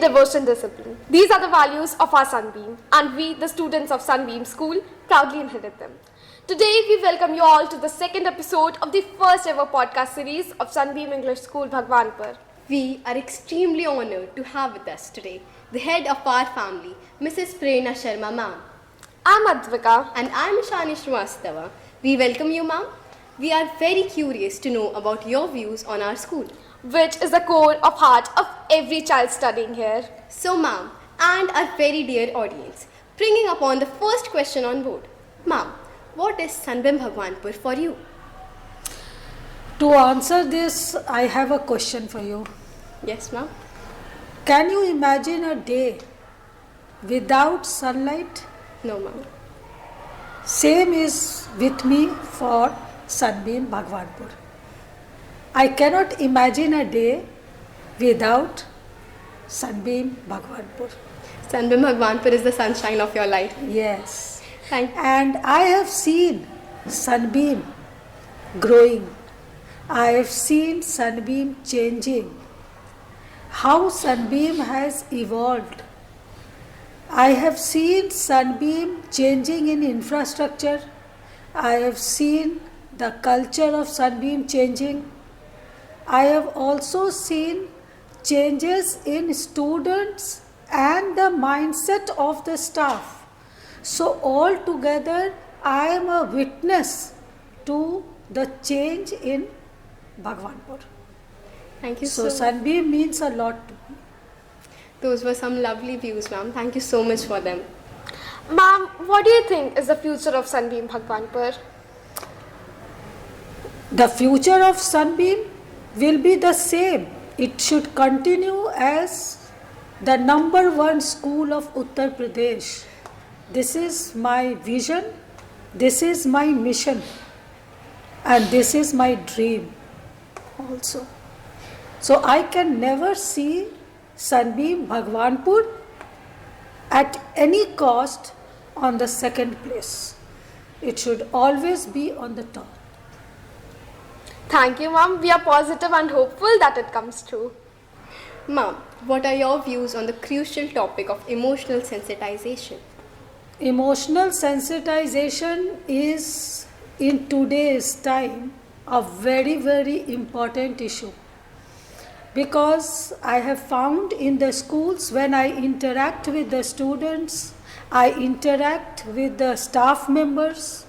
devotion, discipline. These are the values of our Sunbeam, and we, the students of Sunbeam School, proudly inherit them. Today, we welcome you all to the second episode of the first ever podcast series of Sunbeam English School, Bhagwanpur. We are extremely honored to have with us today the head of our family, Mrs. Prerna Sharma ma'am. I'm Advika. And I'm Ishani Shrivastava. We welcome you, ma'am. We are very curious to know about your views on our school, which is the core of heart of every child studying here. So, ma'am, and our very dear audience, bringing upon the first question on board. Ma'am, what is Sunbeam Bhagwanpur for you? To answer this, I have a question for you. Yes, ma'am. Can you imagine a day without sunlight? No, ma'am. Same is with me for Sunbeam Bhagwanpur. I cannot imagine a day without Sunbeam Bhagwanpur. Sunbeam Bhagwanpur is the sunshine of your life. Yes. Thank you. And I have seen Sunbeam growing. I have seen Sunbeam changing. How Sunbeam has evolved. I have seen Sunbeam changing in infrastructure. I have seen the culture of Sunbeam changing. I have also seen changes in students and the mindset of the staff. So all together, I am a witness to the change in Bhagwanpur. Thank you So so Sunbeam means a lot to me. Those were some lovely views, ma'am. Thank you so much for them. Ma'am, what do you think is the future of Sunbeam Bhagwanpur? The future of Sunbeam will be the same. It should continue as the number one school of Uttar Pradesh. This is my vision, this is my mission, and this is my dream also. So I can never see Sunbeam Bhagwanpur at any cost on the second place. It should always be on the top. Thank you, ma'am. We are positive and hopeful that it comes true. Ma'am, what are your views on the crucial topic of emotional sensitization? Emotional sensitization is in today's time a very, very important issue. Because I have found in the schools when I interact with the students, I interact with the staff members,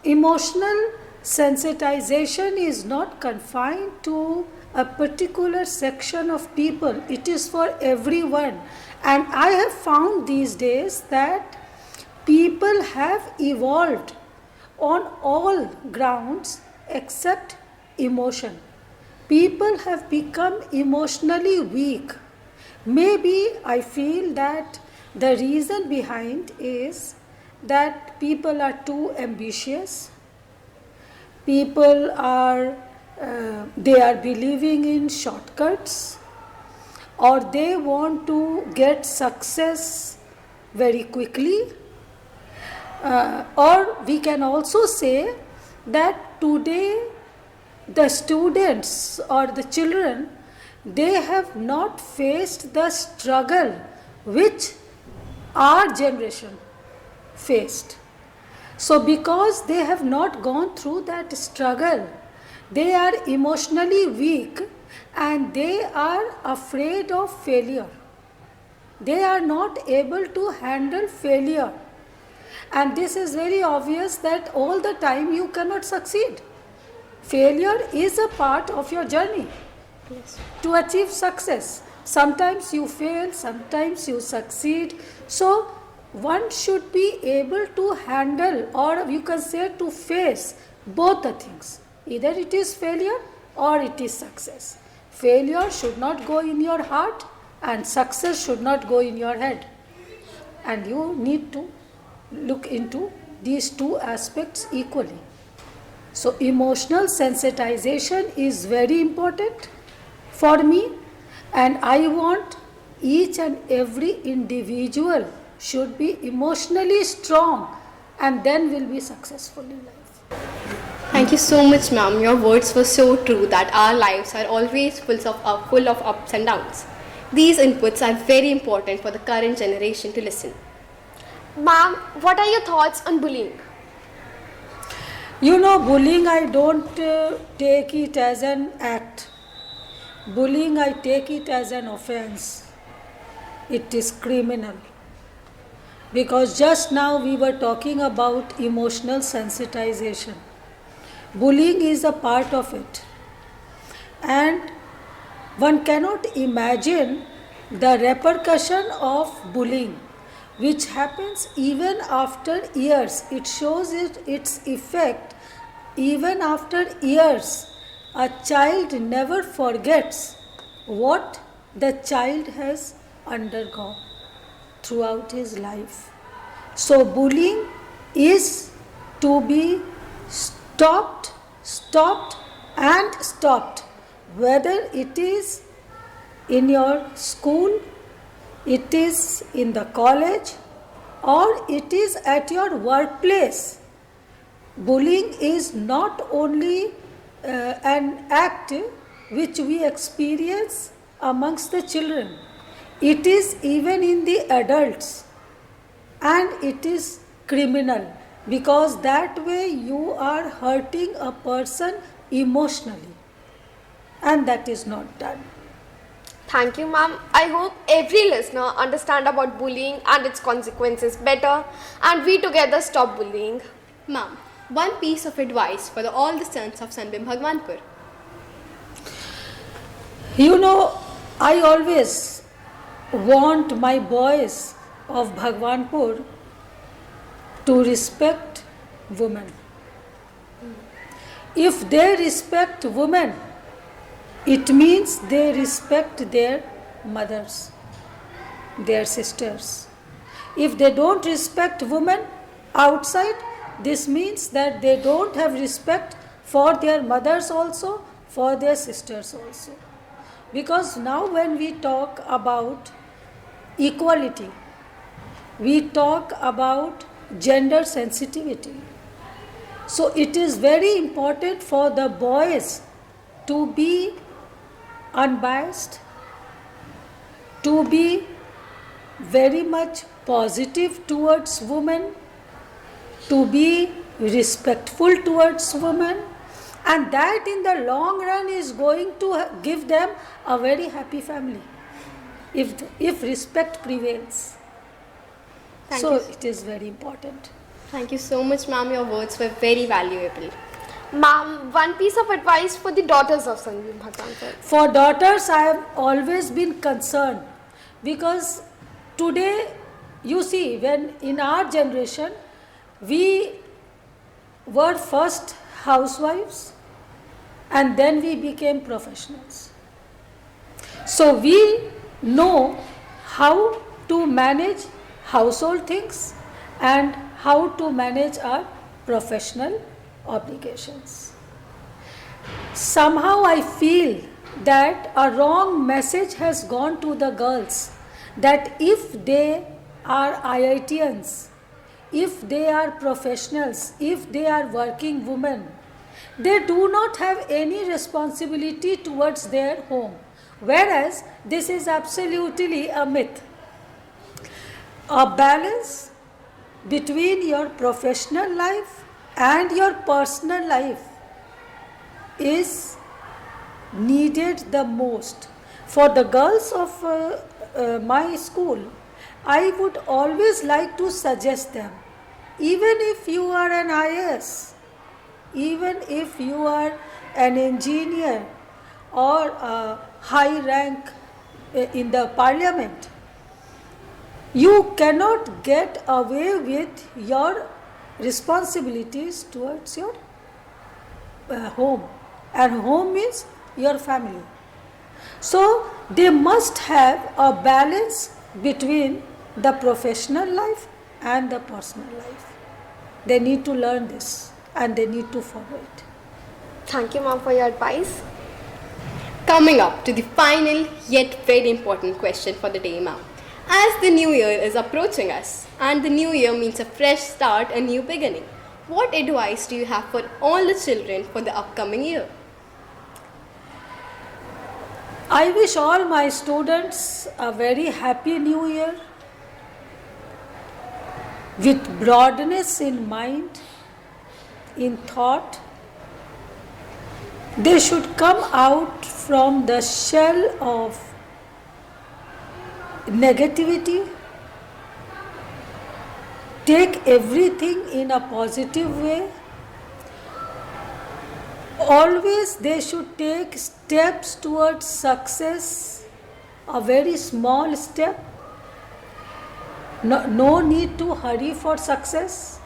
emotional sensitization is not confined to a particular section of people. It is for everyone. And I have found these days that people have evolved on all grounds except emotion. People have become emotionally weak. Maybe I feel that the reason behind is that people are too ambitious. People are they are believing in shortcuts, or they want to get success very quickly. Or we can also say that today the students or the children, they have not faced the struggle which our generation faced. So because they have not gone through that struggle, they are emotionally weak and they are afraid of failure. They are not able to handle failure. And this is very obvious that all the time you cannot succeed. Failure is a part of your journey to achieve success. Sometimes you fail, sometimes you succeed. So one should be able to handle, or you can say to face, both the things. Either it is failure or it is success. Failure should not go in your heart and success should not go in your head. And you need to look into these two aspects equally. So emotional sensitization is very important for me, and I want each and every individual should be emotionally strong and then will be successful in life. Thank you so much, ma'am. Your words were so true that our lives are always full of ups and downs. These inputs are very important for the current generation to listen. Ma'am, what are your thoughts on bullying? You know, bullying, I don't take it as an act. Bullying, I take it as an offense. It is criminal. Because just now we were talking about emotional sensitization. Bullying is a part of it. And one cannot imagine the repercussion of bullying, which happens even after years. It shows its effect even after years. A child never forgets what the child has undergone throughout his life. So bullying is to be stopped and stopped. Whether it is in your school, it is in the college, or it is at your workplace. Bullying is not only an act which we experience amongst the children, it is even in the adults, and it is criminal, because that way you are hurting a person emotionally, and that is not done. Thank you, ma'am. I hope every listener understand about bullying and its consequences better, and we together stop bullying. Ma'am, one piece of advice for all the sons of Sunbeam Bhagwanpur. You know, I always want my boys of Bhagwanpur to respect women. If they respect women, it means they respect their mothers, their sisters. If they don't respect women outside, this means that they don't have respect for their mothers also, for their sisters also. Because now when we talk about equality, we talk about gender sensitivity. So it is very important for the boys to be unbiased, to be very much positive towards women, to be respectful towards women, and that in the long run is going to give them a very happy family if respect prevails. Thank So you. it is very important. Thank you so much, ma'am. Your words were very valuable. Ma'am, one piece of advice for the daughters of Sunbeam Bhagwanpur. For daughters, I have always been concerned, because today, you see, when in our generation, we were first housewives and then we became professionals. So we know how to manage household things and how to manage our professional obligations. Somehow I feel that a wrong message has gone to the girls, that if they are IITians, if they are professionals, if they are working women, they do not have any responsibility towards their home. Whereas this is absolutely a myth. A balance between your professional life and your personal life is needed the most. For the girls of my school, I would always like to suggest them, even if you are an IAS, even if you are an engineer or a high rank in the parliament, you cannot get away with your responsibilities towards your home, and home means your family. So they must have a balance between the professional life and the personal life. They need to learn this and they need to follow it. Thank you, ma'am, for your advice. Coming up to the final yet very important question for the day, ma'am. As the new year is approaching us, and the new year means a fresh start, a new beginning, what advice do you have for all the children for the upcoming year? I wish all my students a very happy new year with broadness in mind, in thought. They should come out from the shell of negativity, take everything in a positive way. Always they should take steps towards success, a very small step. No need to hurry for success,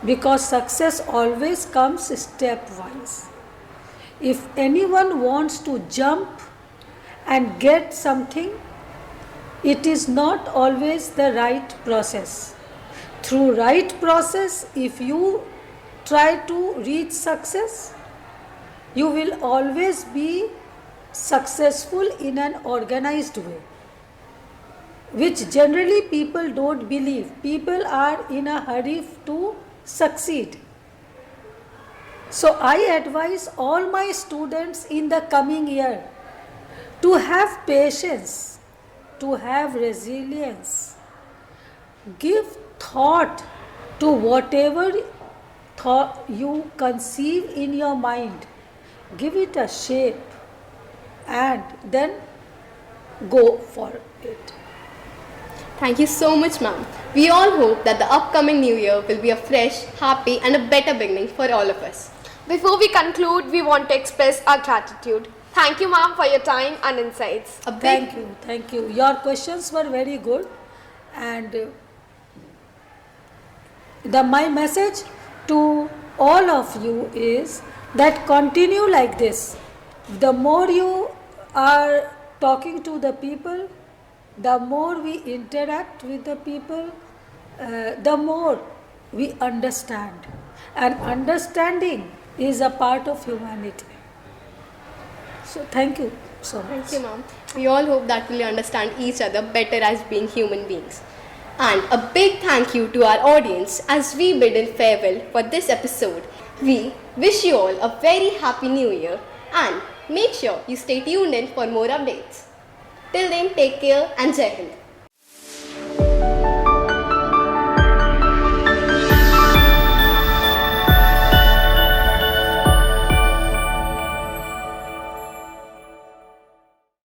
because success always comes stepwise. If anyone wants to jump and get something, it is not always the right process. Through right process, if you try to reach success, you will always be successful in an organized way, which generally people don't believe. People are in a hurry to succeed. So I advise all my students in the coming year to have patience, to have resilience, give thought to whatever thought you conceive in your mind. Give it a shape and then go for it. Thank you so much, ma'am. We all hope that the upcoming new year will be a fresh, happy, and a better beginning for all of us. Before we conclude, we want to express our gratitude. Thank you, ma'am, for your time and insights. A big Thank you. Your questions were very good, and my message to all of you is that continue like this. The more you are talking to the people, the more we interact with the people, the more we understand. And understanding is a part of humanity. So thank you so much. Thank you, ma'am. We all hope that we'll understand each other better as being human beings. And a big thank you to our audience as we bid in farewell for this episode. We wish you all a very happy new year and make sure you stay tuned in for more updates. Till then, take care and Jai Hind.